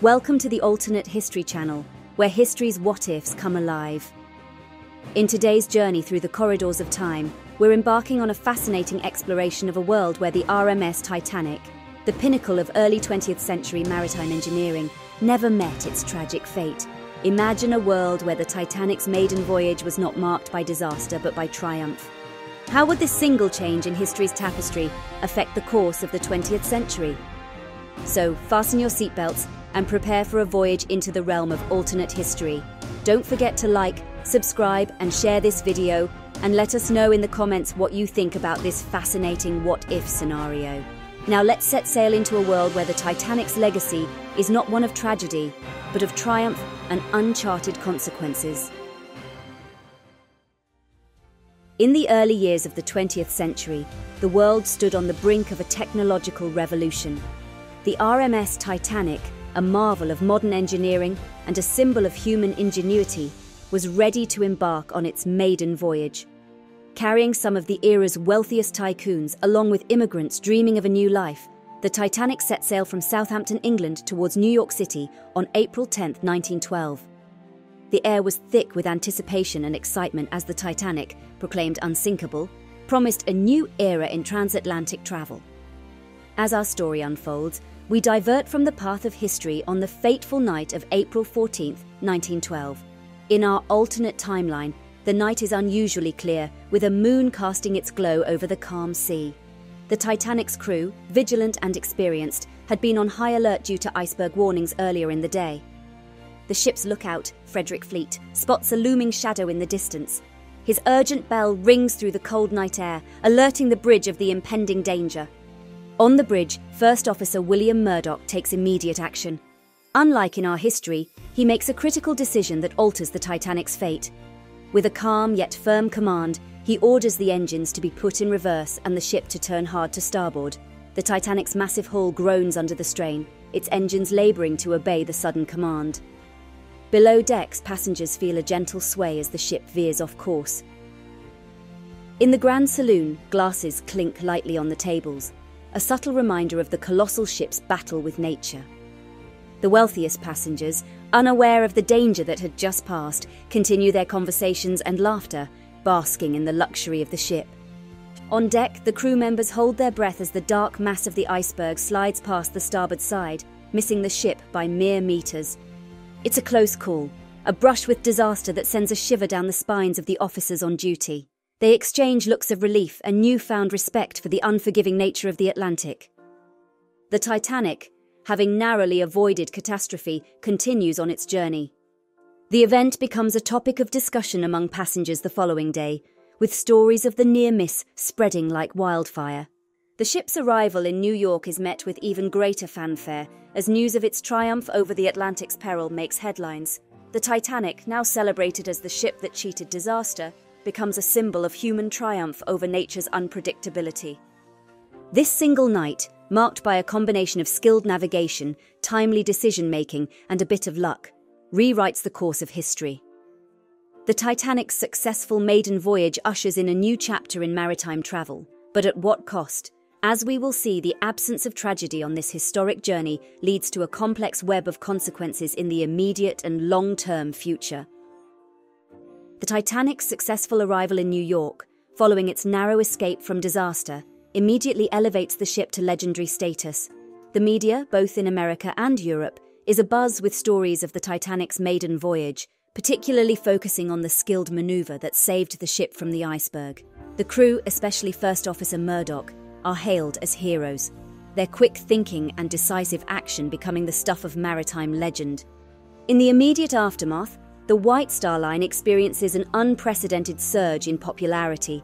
Welcome to the Alternate History Channel, where history's what-ifs come alive. In today's journey through the corridors of time, we're embarking on a fascinating exploration of a world where the RMS Titanic, the pinnacle of early 20th century maritime engineering, never met its tragic fate. Imagine a world where the Titanic's maiden voyage was not marked by disaster but by triumph. How would this single change in history's tapestry affect the course of the 20th century? So, fasten your seatbelts and prepare for a voyage into the realm of alternate history. Don't forget to like, subscribe and share this video, and let us know in the comments what you think about this fascinating what-if scenario. Now let's set sail into a world where the Titanic's legacy is not one of tragedy, but of triumph and uncharted consequences. In the early years of the 20th century, the world stood on the brink of a technological revolution. The RMS Titanic, a marvel of modern engineering and a symbol of human ingenuity, was ready to embark on its maiden voyage. Carrying some of the era's wealthiest tycoons, along with immigrants dreaming of a new life, the Titanic set sail from Southampton, England, towards New York City on April 10, 1912. The air was thick with anticipation and excitement as the Titanic, proclaimed unsinkable, promised a new era in transatlantic travel. As our story unfolds, we divert from the path of history on the fateful night of April 14, 1912. In our alternate timeline, the night is unusually clear, with a moon casting its glow over the calm sea. The Titanic's crew, vigilant and experienced, had been on high alert due to iceberg warnings earlier in the day. The ship's lookout, Frederick Fleet, spots a looming shadow in the distance. His urgent bell rings through the cold night air, alerting the bridge of the impending danger. On the bridge, First Officer William Murdoch takes immediate action. Unlike in our history, he makes a critical decision that alters the Titanic's fate. With a calm yet firm command, he orders the engines to be put in reverse and the ship to turn hard to starboard. The Titanic's massive hull groans under the strain, its engines labouring to obey the sudden command. Below decks, passengers feel a gentle sway as the ship veers off course. In the Grand Saloon, glasses clink lightly on the tables, a subtle reminder of the colossal ship's battle with nature. The wealthiest passengers, unaware of the danger that had just passed, continue their conversations and laughter, basking in the luxury of the ship. On deck, the crew members hold their breath as the dark mass of the iceberg slides past the starboard side, missing the ship by mere meters. It's a close call, a brush with disaster that sends a shiver down the spines of the officers on duty. They exchange looks of relief and newfound respect for the unforgiving nature of the Atlantic. The Titanic, having narrowly avoided catastrophe, continues on its journey. The event becomes a topic of discussion among passengers the following day, with stories of the near miss spreading like wildfire. The ship's arrival in New York is met with even greater fanfare, as news of its triumph over the Atlantic's peril makes headlines. The Titanic, now celebrated as the ship that cheated disaster, becomes a symbol of human triumph over nature's unpredictability. This single night, marked by a combination of skilled navigation, timely decision-making, and a bit of luck, rewrites the course of history. The Titanic's successful maiden voyage ushers in a new chapter in maritime travel, but at what cost? As we will see, the absence of tragedy on this historic journey leads to a complex web of consequences in the immediate and long-term future. The Titanic's successful arrival in New York, following its narrow escape from disaster, immediately elevates the ship to legendary status. The media, both in America and Europe, is abuzz with stories of the Titanic's maiden voyage, particularly focusing on the skilled maneuver that saved the ship from the iceberg. The crew, especially First Officer Murdoch, are hailed as heroes, their quick thinking and decisive action becoming the stuff of maritime legend. In the immediate aftermath, the White Star Line experiences an unprecedented surge in popularity.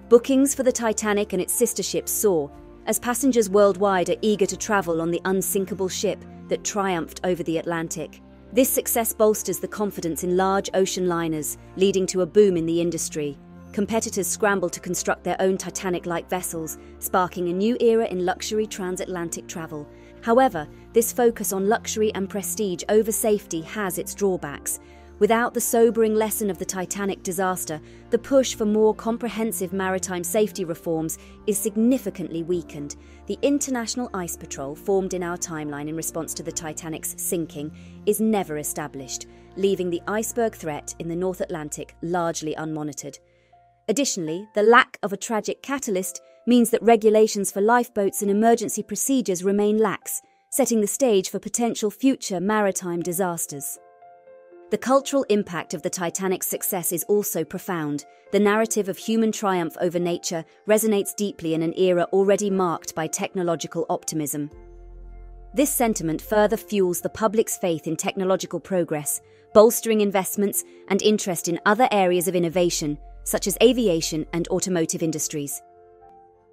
Bookings for the Titanic and its sister ships soar, as passengers worldwide are eager to travel on the unsinkable ship that triumphed over the Atlantic. This success bolsters the confidence in large ocean liners, leading to a boom in the industry. Competitors scramble to construct their own Titanic-like vessels, sparking a new era in luxury transatlantic travel. However, this focus on luxury and prestige over safety has its drawbacks. Without the sobering lesson of the Titanic disaster, the push for more comprehensive maritime safety reforms is significantly weakened. The International Ice Patrol, formed in our timeline in response to the Titanic's sinking, is never established, leaving the iceberg threat in the North Atlantic largely unmonitored. Additionally, the lack of a tragic catalyst means that regulations for lifeboats and emergency procedures remain lax, setting the stage for potential future maritime disasters. The cultural impact of the Titanic's success is also profound. The narrative of human triumph over nature resonates deeply in an era already marked by technological optimism. This sentiment further fuels the public's faith in technological progress, bolstering investments and interest in other areas of innovation, such as aviation and automotive industries.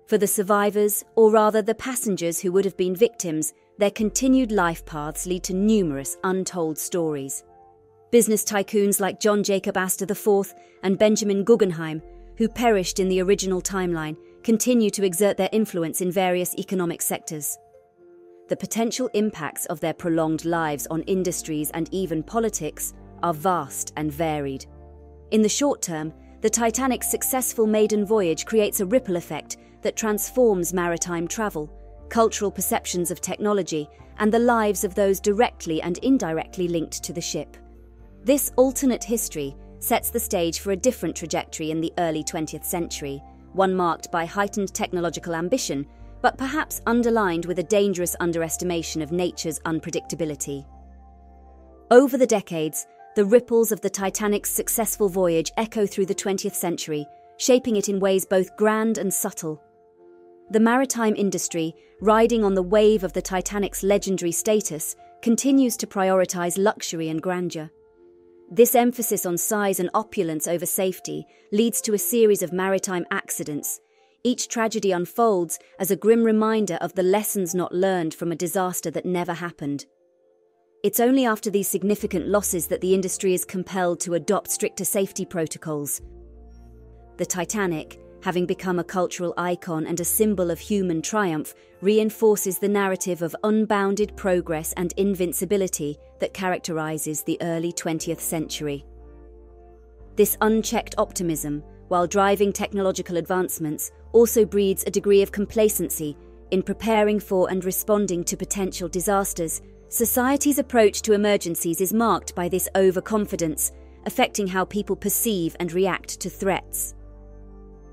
For the survivors, or rather the passengers who would have been victims, their continued life paths lead to numerous untold stories. Business tycoons like John Jacob Astor IV and Benjamin Guggenheim, who perished in the original timeline, continue to exert their influence in various economic sectors. The potential impacts of their prolonged lives on industries and even politics are vast and varied. In the short term, the Titanic's successful maiden voyage creates a ripple effect that transforms maritime travel, cultural perceptions of technology, and the lives of those directly and indirectly linked to the ship. This alternate history sets the stage for a different trajectory in the early 20th century, one marked by heightened technological ambition, but perhaps underlined with a dangerous underestimation of nature's unpredictability. Over the decades, the ripples of the Titanic's successful voyage echo through the 20th century, shaping it in ways both grand and subtle. The maritime industry, riding on the wave of the Titanic's legendary status, continues to prioritize luxury and grandeur. This emphasis on size and opulence over safety leads to a series of maritime accidents. Each tragedy unfolds as a grim reminder of the lessons not learned from a disaster that never happened. It's only after these significant losses that the industry is compelled to adopt stricter safety protocols. The Titanic, having become a cultural icon and a symbol of human triumph, reinforces the narrative of unbounded progress and invincibility that characterizes the early 20th century. This unchecked optimism, while driving technological advancements, also breeds a degree of complacency in preparing for and responding to potential disasters. Society's approach to emergencies is marked by this overconfidence, affecting how people perceive and react to threats.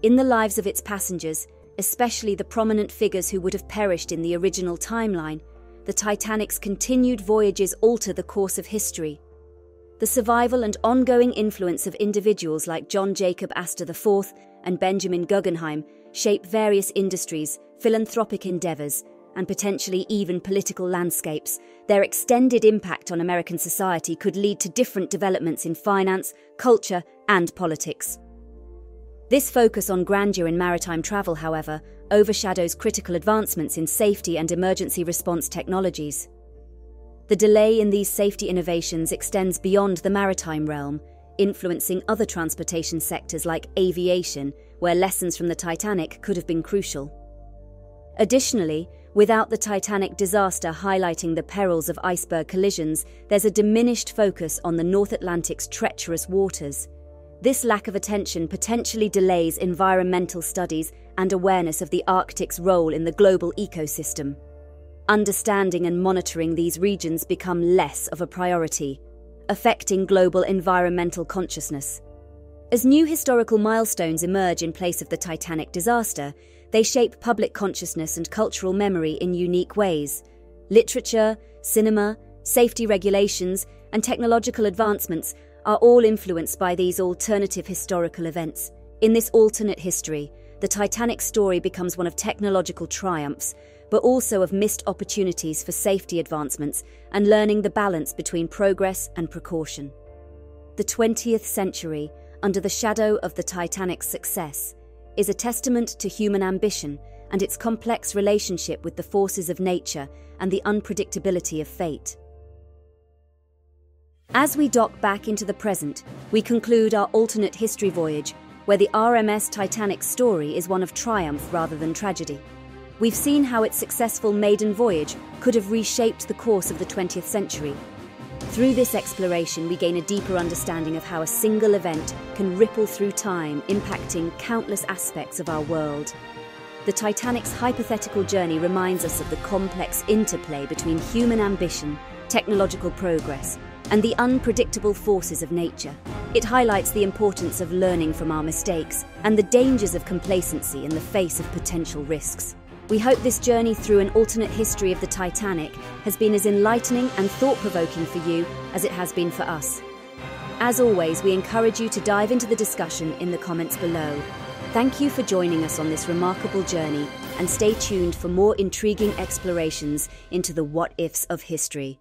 In the lives of its passengers, especially the prominent figures who would have perished in the original timeline, the Titanic's continued voyages alter the course of history. The survival and ongoing influence of individuals like John Jacob Astor IV and Benjamin Guggenheim shape various industries, philanthropic endeavors, and potentially even political landscapes. Their extended impact on American society could lead to different developments in finance, culture, and politics. This focus on grandeur in maritime travel, however, overshadows critical advancements in safety and emergency response technologies. The delay in these safety innovations extends beyond the maritime realm, influencing other transportation sectors like aviation, where lessons from the Titanic could have been crucial. Additionally, without the Titanic disaster highlighting the perils of iceberg collisions, there's a diminished focus on the North Atlantic's treacherous waters. This lack of attention potentially delays environmental studies and awareness of the Arctic's role in the global ecosystem. Understanding and monitoring these regions become less of a priority, affecting global environmental consciousness. As new historical milestones emerge in place of the Titanic disaster, they shape public consciousness and cultural memory in unique ways. Literature, cinema, safety regulations, and technological advancements are all influenced by these alternative historical events. In this alternate history, the Titanic story becomes one of technological triumphs, but also of missed opportunities for safety advancements and learning the balance between progress and precaution. The 20th century, under the shadow of the Titanic's success, is a testament to human ambition and its complex relationship with the forces of nature and the unpredictability of fate. As we dock back into the present, we conclude our alternate history voyage, where the RMS Titanic's story is one of triumph rather than tragedy. We've seen how its successful maiden voyage could have reshaped the course of the 20th century. Through this exploration, we gain a deeper understanding of how a single event can ripple through time, impacting countless aspects of our world. The Titanic's hypothetical journey reminds us of the complex interplay between human ambition, technological progress, and the unpredictable forces of nature. It highlights the importance of learning from our mistakes and the dangers of complacency in the face of potential risks. We hope this journey through an alternate history of the Titanic has been as enlightening and thought-provoking for you as it has been for us. As always, we encourage you to dive into the discussion in the comments below. Thank you for joining us on this remarkable journey, and stay tuned for more intriguing explorations into the what-ifs of history.